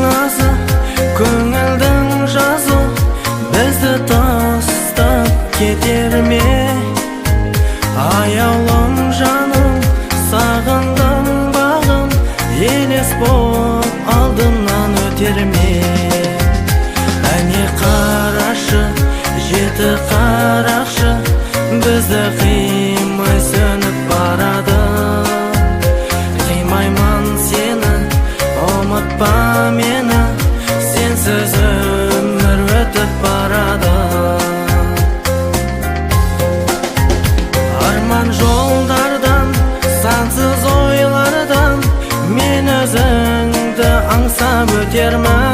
nazı, көңілдің жазы бізді тастап кетер ме? Аяулым жаным, сағындым бағым, елес боп алдымнан өтер ме? Әне қарашы, жеті қарақшы, бізді қимай сөніп барады. Қимаймын сені, ұмытпа мені, сенсіз өмір өтіп барады. Арман жолдардан, сансыз ойлардан, мен өзіңді аңсап өтермін.